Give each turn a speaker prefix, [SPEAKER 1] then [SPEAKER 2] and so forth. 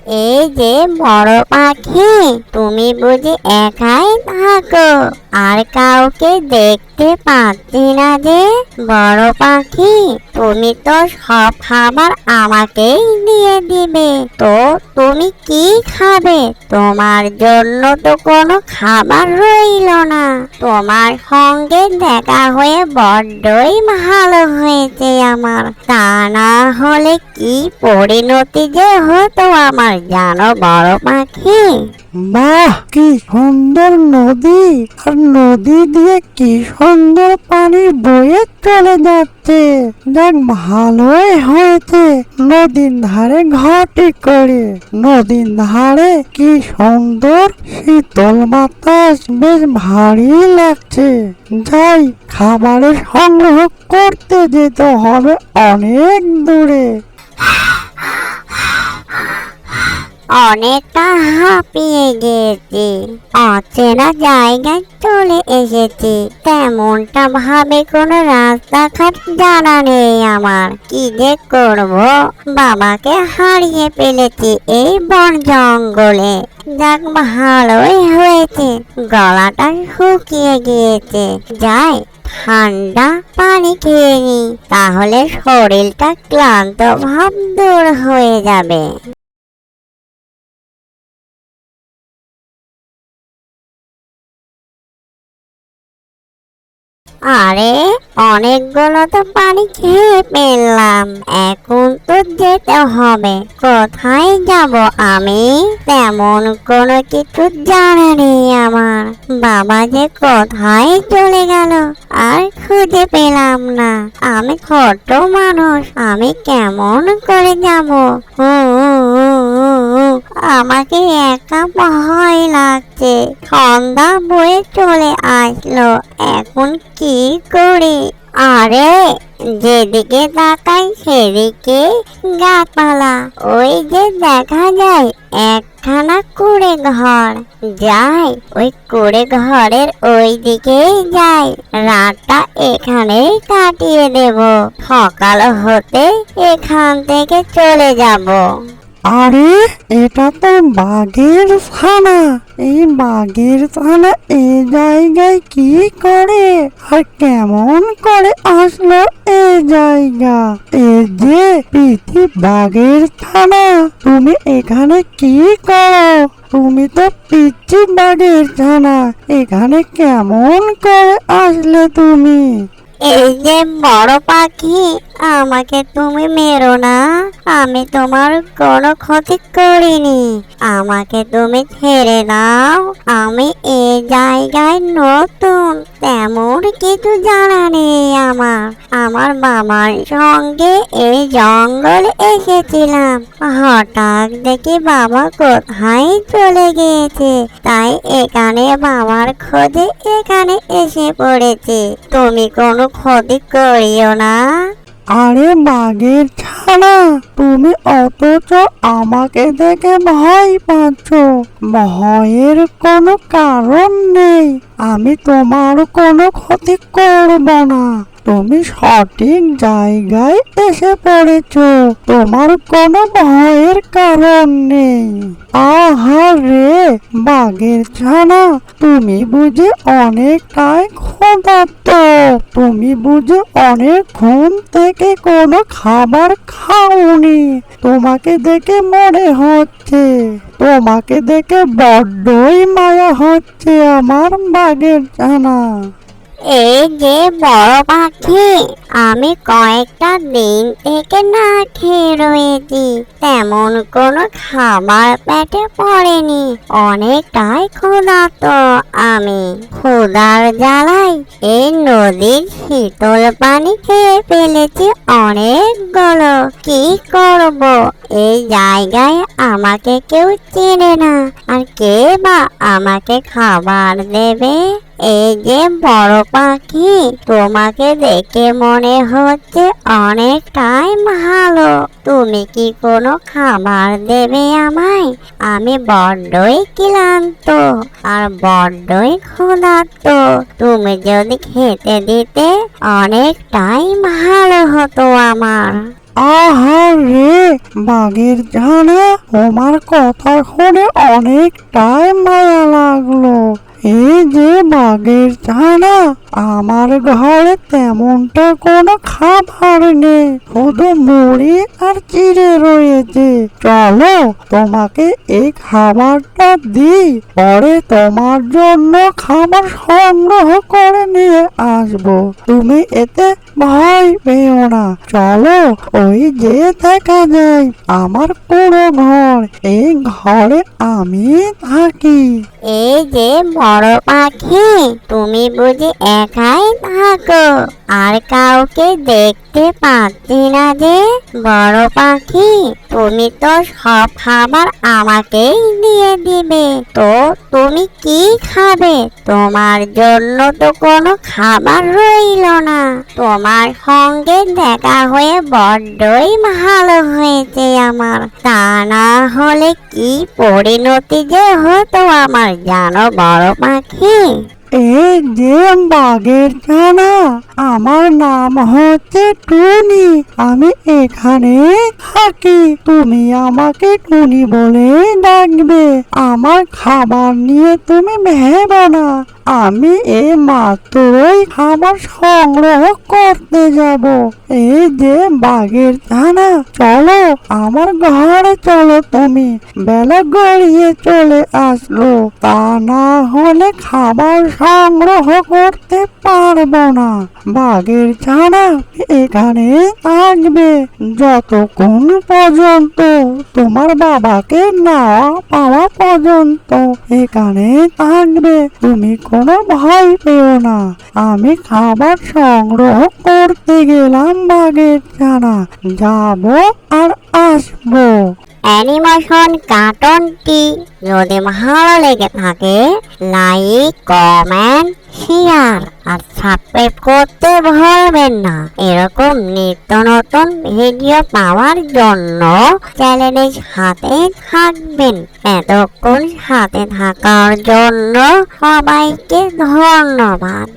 [SPEAKER 1] এই যে বড় পাখি, তুমি বুঝি একাই থাকো আর কাউকে দেখতে পাচ্ছি না যে? বড় পাখি, তুমি তো সব খাবার আমাকেই দিয়ে দিবে, তো তুমি কি খাবে? তোমার জন্য তো কোনো খাবার রইল না। তোমার সঙ্গে দেখা হয়ে বড্ডই ভালো হয়েছে আমার, তা না হলে কি পরিণতি যে হতো আমার, জানো বড় পাখি?
[SPEAKER 2] বাহ, কি সুন্দর নদী! আর নদী দিয়ে কি সুন্দর পানি বয়ে চলে যাচ্ছে। দেখ, ভালোই হয়েছে নদীর ধারে ঘরটি করে। নদীর ধারে কি সুন্দর শীতল বাতাস, বেশ ভারী লাগছে। যাই, খাবারের সংগ্রহ করতে যেতে হবে অনেক দূরে।
[SPEAKER 1] অনেকটা হাঁপিয়ে গিয়েছি, অচেনা জায়গায় চলে এসেছি, তেমনটা ভাবে কোনো রাস্তাঘাট জানা নেই আমার। কি যে করব, বাবাকে হারিয়ে ফেলেছি এই বন জঙ্গলে। যাক, ভালোই হয়েছে গলাটা শুকিয়ে গিয়েছে। যাই, ঠান্ডা পানি খেয়ে নি, তাহলে শরীরটা ক্লান্ত ভাব দূর হয়ে যাবে। আরে, অনেকগুলো তো পানি খেয়ে ফেললাম, এখন তো যেতে হবে। কোথায় যাব আমি? তেমন কোনো কিছু জানা নেই আমার। বাবা যে কোথায় চলে গেল আর খুঁজে পেলাম না। আমি ছোট মানুষ, আমি কেমন করে যাব? আমাকে একা ভয় লাগছে। সন্ধ্যা বয়ে চলে আসলো, এখন কি করি? আরে, যেদিকে তাকাই সেদিকে গাছপালা, ওই যে দেখা যায় একখানা কুড়ে ঘর। যাই, ওই কুড়ে ঘরের ওই দিকেই যাই, রাতটা এখানেই কাটিয়ে দেব, সকাল হতে এখান থেকে চলে যাব।
[SPEAKER 2] আরে, এটা তো বাঘের ছানা। এই বাঘের ছানা এই জায়গায় কি করে আর কেমন করে আসলো এই জায়গা? এই যে পিঠি বাঘের ছানা, তুমি এখানে কি করো? তুমি তো পিচ্ছি বাঘের ছানা, এখানে কেমন করে আসলে তুমি?
[SPEAKER 1] এই যে বড় পাখি, আমাকে তুমি মেরো না, আমি তোমার কোনো ক্ষতি করিনি, আমাকে তুমি ছেড়ে দাও। আমি এই জায়গায় নতুন, তেমন কিছু জানা নেই আমার। আমার বাবার সঙ্গে এই জঙ্গলে এসেছিলাম, হঠাৎ দেখি বাবা কোথায় চলে গিয়েছে, তাই এখানে বাবার খোঁজে এখানে এসে পড়েছি। তুমি কোনো ক্ষতি করিও না।
[SPEAKER 2] আরে বাঘের ছানা, তুমি অথচ আমাকে দেখে ভয় পাচ্ছ। ভয়ের কোনো কারণ নেই, আমি তোমার কোনো ক্ষতি করব না। তুমি সঠিক জায়গায় এসে পড়েছ, তোমার কোনো ভয়ের কারণ নেই। আহারে বাঘের ছানা, তুমি বুঝি অনেকটাই ক্ষুধার্ত। তুমি বুঝি অনেক ঘুম থেকে কোনো খাবার খাওনি। তোমাকে দেখে মনে হচ্ছে, তোমাকে দেখে বড্ডই মায়া হচ্ছে আমার বাঘের ছানা।
[SPEAKER 1] এই যে বড় পাখি, আমি কয়েকটা দিন থেকে না খেয়ে রয়েছি, তেমন কোনো খাবার পেটে পড়েনি, অনেকটাই ক্ষুধার্ত আমি। ক্ষুধার জ্বালায় এই নদীর শীতল পানি খেয়ে ফেলেছি অনেকগুলো। কি করব? এই জায়গায় আমাকে কেউ চেনে না, আর কে বা আমাকে খাবার দেবে? এই যে বড় পাখি, তোমাকে দেখে মনে হচ্ছে অনেকটাই ভালো, তুমি কি কোনো খাবার দেবে আমায়? আমি বড্ডই ক্লান্ত আর বড্ডই ক্ষুধার্ত, তুমি যদি খেতে দিতে অনেকটাই ভালো হতো আমার।
[SPEAKER 2] আহারে বাঘের ছানা, তোমার কথা শুনে অনেকটাই মায়া লাগলো। এই যে বাঘের ছানা, আমার ঘরে তেমনটা কোনো খাবার নেই, শুধু মুড়ি আর চিড়ে রয়েছে। চলো তোমাকে এই খাবারটা দিই, পরে তোমার জন্য খাবার সংগ্রহ করে নিয়ে আসবো। তুমি এতে ভয় পেও না। চলো, ওই যে দেখা যায় আমার পুরো ঘর, এই ঘরে আমি থাকি।
[SPEAKER 1] এই যে বড় পাখি, তুমি বুঝি একাই থাকো আর কাউকে দেখতে পাচ্ছি না যে? বড় পাখি, তুমি তো সব খাবার আমাকেই দিয়ে দিবে, তো তুমি কি খাবে? তোমার জন্য তো কোনো খাবার রইল না। তোমার সঙ্গে দেখা হয়ে বড্ডই ভালো হয়েছে আমার, তা না হলে কি পরিণতি যে হতো আমার, জানো বড় পাখি?
[SPEAKER 2] এই যে বাঘের ছানা, আমার নাম হচ্ছে টুনি, আমি এখানে থাকি। তুমি আমাকে টুনি বলে ডাকবে। আমার খাবার নিয়ে তুমি ভেবো না, আমি এই মাত্রই খাবার সংগ্রহ করতে যাব। এই যে বাঘের ছানা, চলো আমার ঘরে চলো তুমি, বেলা গড়িয়ে চলে আসলো, তা না হলে খাবার সংগ্রহ করতে পারবো না। বাঘের ছানা এখানে থাকবে যতক্ষণ পর্যন্ত তোমার বাবাকে না পাওয়া পর্যন্ত এখানে থাকবে। তুমি কোনো ভয় পেও না। আমি খাবার সংগ্রহ করতে গেলাম বাঘের ছানা, যাবো আর আসবো।
[SPEAKER 1] অ্যানিমেশন কার্টুনটি যদি ভালো লেগে থাকে, লাইক, কমেন্ট, শেয়ার আর সাবস্ক্রাইব করতে ভুলবেন না। এরকম নিত্য নতুন ভিডিও পাওয়ার জন্য চ্যানেলের সাথে থাকবেন। এতক্ষণ সাথে থাকার জন্য সবাইকে ধন্যবাদ।